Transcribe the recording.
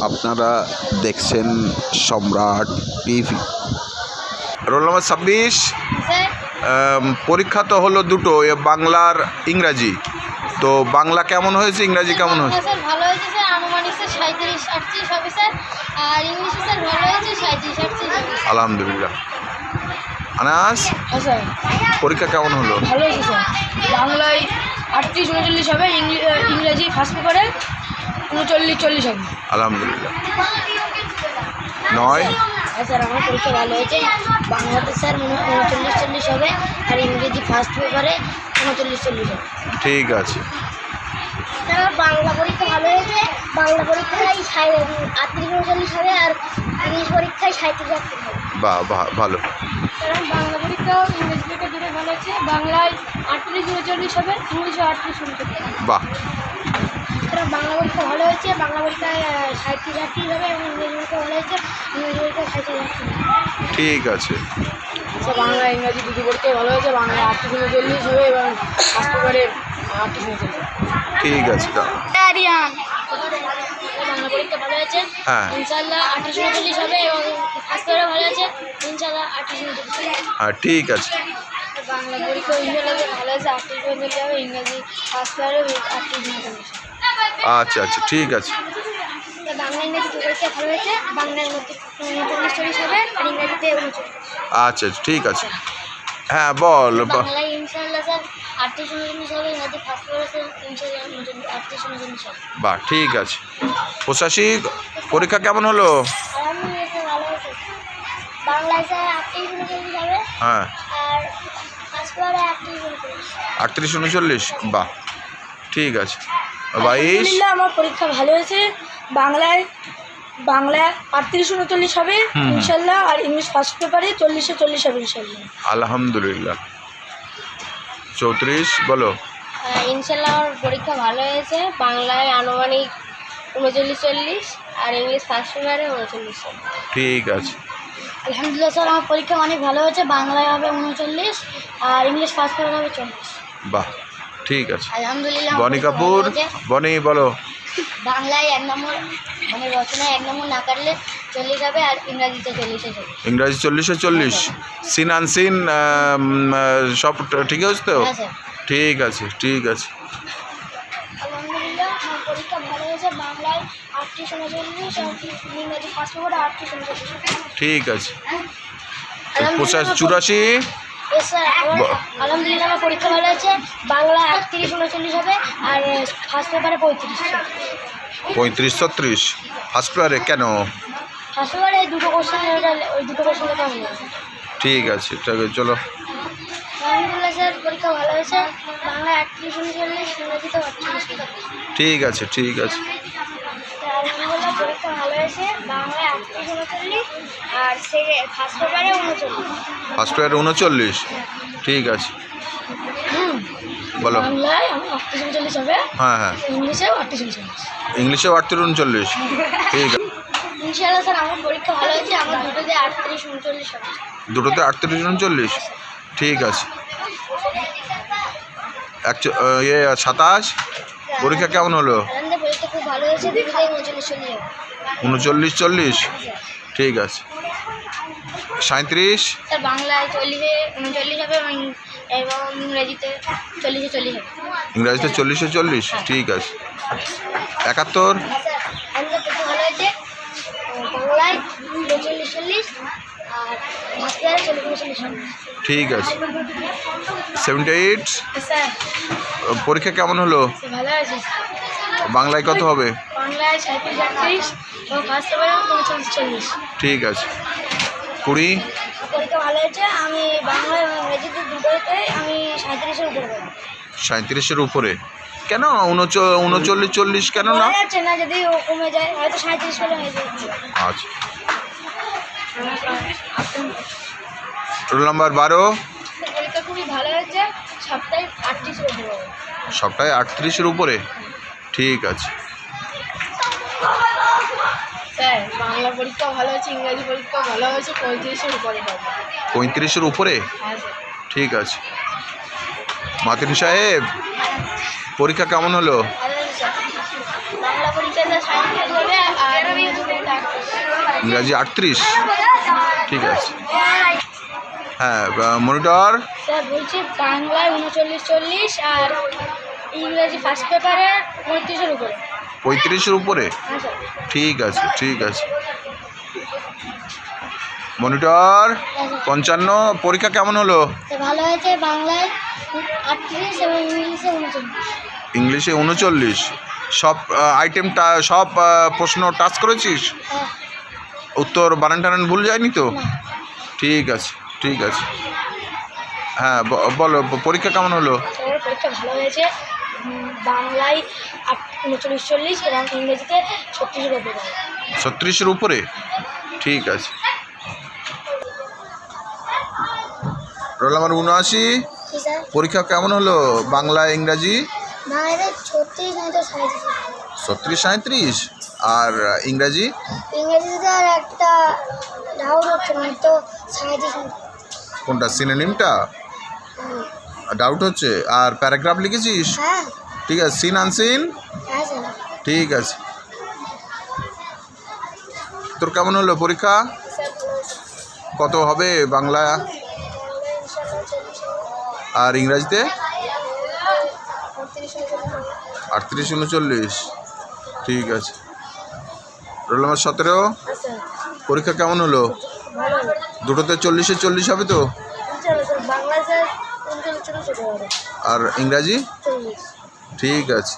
আপনারা দেখছেন সম্রাট টিভি। Roll number 26। পরীক্ষা তো হলো দুটো, বাংলার ইংরাজি। তো বাংলা কেমন হয়েছে, ইংরাজি কেমন হয়েছে? স্যার ভালো হয়েছে স্যার, আনুমানিক স্যার 37-38 হবে স্যার, আর ইংলিশে স্যার ভালো হয়েছে 37-38 হবে। আলহামদুলিল্লাহ। আনাস, স্যার পরীক্ষা কেমন হলো? ভালো হয়েছে স্যার। বাংলায় 38-39 হবে, ইংরেজি ফার্স্ট পেপারে 39-40 হবে। আলহামদুলিল্লাহ। 9। স্যার আমার পরীক্ষা ভালো হয়েছে, বাংলাতে স্যার 39-40 হবে, আর ইংরেজি ফার্স্ট পেপারে 39-40 হবে। ঠিক আছে। স্যার আমার বাংলা পরীক্ষা ভালো হয়েছে, বাংলা পরীক্ষায় 38-39 হবে, আর ইংলিশ পরীক্ষায় 37-38 হবে। বাহ, ভালো। স্যার আমার বাংলা পরীক্ষা ইংরেজি পরীক্ষা দুটো ভালো হয়েছে, বাংলায় 38-39 হবে, ইংলিশে 38-39 হবে। বাহ, স্যার বাংলা পরীক্ষা ভালো হয়েছে, বাংলা পরীক্ষায় 37-38 হবে, এবং ইংরেজি পরীক্ষা ভালো হয়েছে, ইংরেজি পরীক্ষায় 37-38 হবে। ঠিক আছে। স্যার বাংলা ইংরাজি দুটো পরীক্ষায় ভালো হয়েছে, বাংলায় 38-39 হবে এবং ফার্স্ট পেপারে 38-39 হবে। ঠিক আছে, দাও। বাংলা পরীক্ষা ভালো হয়েছে, হ্যাঁ ইনশাআল্লাহ 38-39 হবে, এবং ফার্স্ট পেপারে ভালো হয়েছে, ইনশাআল্লাহ 38-39 হবে। হ্যাঁ, ঠিক আছে। বাংলা পরীক্ষা ইংরেজি ভালো হয়েছে, 38-39 হবে, ইংরেজি ফার্স্ট পেপারে 38-39 হবে। আচ্ছা আচ্ছা, ঠিক আছে। বাংলা ইংরেজি দু পরীক্ষা ভালো হয়েছে, বাংলার মধ্যে 39-40 হবে, আর ইংরেজিতে 39। আচ্ছা আচ্ছা, ঠিক আছে। হ্যাঁ, বল। বাংলায় ইনশাআল্লাহ স্যার 38-39 হবে, ইংরেজি ফার্স্ট পেপারে স্যার ইনশাআল্লাহ 38-39 হবে। বাহ, ঠিক আছে। 85, পরীক্ষা কেমন হলো? আলহামদুলিল্লাহ স্যার ভালো হয়েছে, বাংলায় স্যার 38-39 হবে, হ্যাঁ, আর ফার্স্ট পেপারে 38-39। 38-39। বাহ, ঠিক আছে। 22। আলহামদুলিল্লাহ আমার পরীক্ষা ভালো হয়েছে, বাংলায় 38-39 হবে ইনশাল্লাহ, আর ইংলিশ ফার্স্ট পেপারে 40-40 হবে ইনশাল্লাহ। আলহামদুলিল্লাহ। 34, বলো। ইনশাআল্লাহ আমার পরীক্ষা ভালো হয়েছে, বাংলায় আনুমানিক 39-40, আর ইংলিশ ফার্স্ট পেপারে 39। ঠিক আছে। আলহামদুলিল্লাহ স্যার আমার পরীক্ষা অনেক ভালো হয়েছে, বাংলায় হবে 39, আর ইংলিশ ফার্স্ট পেপার হবে 40। বাহ, ঠিক আছে। আলহামদুলিল্লাহ আমার বনি পরীক্ষা ভালো কাপুর, হয়েছে। বনি বলো। বাংলায় 1 নম্বর, মানে রচনায় 1 নম্বর না কাটলে 40 হবে, আর ইংরাজিতে 40 হবে। ইংরাজি 40-40, সিন আনসিন সব ঠিক আছে তো? হ্যাঁ স্যার। ঠিক আছে, ঠিক আছে। আলহামদুলিল্লাহ আমার পরীক্ষা ভালো হয়েছে, বাংলায় 38-39, আর ইংরাজি ফার্স্ট পেপারে 38-39। ঠিক আছে। আলহামদুলিল্লাহ 84। স্যার আলহামদুলিল্লাহ আমার পরীক্ষা ভালো হয়েছে, বাংলা 38-39 হবে, আর ফার্স্ট পেপারে 35। 35-36 ফার্স্ট পেপারে কেন? ফার্স্ট পেপারে দুটো কোশ্চেন, ওই দুটো কোশ্চেন কেমন হয়েছে? ঠিক আছে, ঠিক আছে, চলো। আলহামদুলিল্লাহ স্যার পরীক্ষা ভালো হয়েছে, বাংলা 38-39, ইংরেজিতে 38। ঠিক আছে, ঠিক আছে। আলহামদুলিল্লাহ পরীক্ষা ভালো হয়েছে, বাংলায় 38-39, আর সে ফার্স্ট পেপারে 39। ফার্স্ট পেপারে 39। ঠিক আছে, বলো। বাংলায় আমার 38-39 হবে, হ্যাঁ হ্যাঁ, ইংলিশেও 38-39। ইংলিশেও 38-39। ঠিক আছে। ইনশাআল্লাহ স্যার আমার পরীক্ষা ভালো হয়েছে, আমার দুটোতে 38-39 হবে। দুটোতে 38-39। ঠিক আছে। 27, পরীক্ষা কেমন হলো? আনন্দের পরীক্ষা খুব ভালো হয়েছে, দুটোতেই 39-40 হবে। 39-40। ঠিক আছে। 37। স্যার বাংলায় 40-39 হবে, এবং ইংরেজিতে 40-40 হবে। ইংরাজিতে 40-40। ঠিক আছে। 71। স্যার আনন্দের পরীক্ষা ভালো হয়েছে, বাংলায় 39-40, আর ফার্স্ট পেপারে 40-40 হবে। ঠিক আছে। 78, স্যার পরীক্ষা কেমন হলো? ভালো আছে, বাংলায় কত হবে? বাংলায় 37-38 এবং ফার্স্ট পেপারে 45-40। ঠিক আছে। 20। পরীক্ষা ভালো হয়েছে, আমি বাংলা এবং ইংরেজিতে দুটোতে আমি 37-এর উপরে পাবো। 37-এর উপরে কেন? 39-40 কেন না? বোঝা যাচ্ছে না, যদি ও কমে যায় হয়তো 37 পেলে হয়ে যাচ্ছে। আচ্ছা। Roll number 12। পরীক্ষা খুবই ভালো হয়েছে, সপ্তাহে 38-এর উপরে হবে। সপ্তাহে 38-এর উপরে। ঠিক আছে। স্যার বাংলা পরীক্ষা ভালো হয়েছে, ইংরাজি পরীক্ষা ভালো হয়েছে, 35-এর উপরে হবে। 35-এর উপরে। হ্যাঁ স্যার। ঠিক আছে। মাতিন সাহেব, পরীক্ষা কেমন হলো? বাংলা পরীক্ষাতে 37 হবে, আর ইংরাজি 38। ঠিক আছে। হ্যাঁ, মনিটর। স্যার বলছি বাংলায় 39-40 আর ইংরেজি ফার্স্ট পেপারে 35-এর উপরে। 35-এর উপরে। হ্যাঁ স্যার। ঠিক আছে, ঠিক আছে। মনিটর 55। পরীক্ষা কেমন হলো? ভালো হয়েছে, বাংলায় 38 এবং ইংলিশে 39। ইংলিশে 39। সব আইটেমটা, সব প্রশ্ন টাচ করেছিস? হ্যাঁ। উত্তর বানান টানান ভুল যায়নি তো? না। ঠিক আছে, ঠিক আছে। হ্যাঁ, বলো পরীক্ষা কেমন হলো? স্যার পরীক্ষা ভালো হয়েছে, বাংলায় 39-40 এবং ইংরেজিতে 36-এর উপরে। 36-এর উপরে। ঠিক আছে। Roll number 79। কি স্যার? পরীক্ষা কেমন হলো? বাংলা, ইংরাজি? বাংলায় 36 নয়তো 37। 36-37। আর ইংরাজি? ইংরেজিতে আর একটা ডাউট হচ্ছে, নয়তো 37। কোনটা, সিনোনিমটা ডাউট হচ্ছে? আর প্যারাগ্রাফ লিখেছিস? হ্যাঁ। ঠিক আছে। Seen unseen? হ্যাঁ স্যার। ঠিক আছে। তোর কেমন হলো পরীক্ষা? কত হবে বাংলা আর ইংরাজিতে? 38-39। ঠিক আছে। Roll number 17। পরীক্ষা কেমন হলো? দুটোতে 40-এ 40 হবে তো? বাংলা স্যার 39-40 আর ইংরাজি? ঠিক আছে।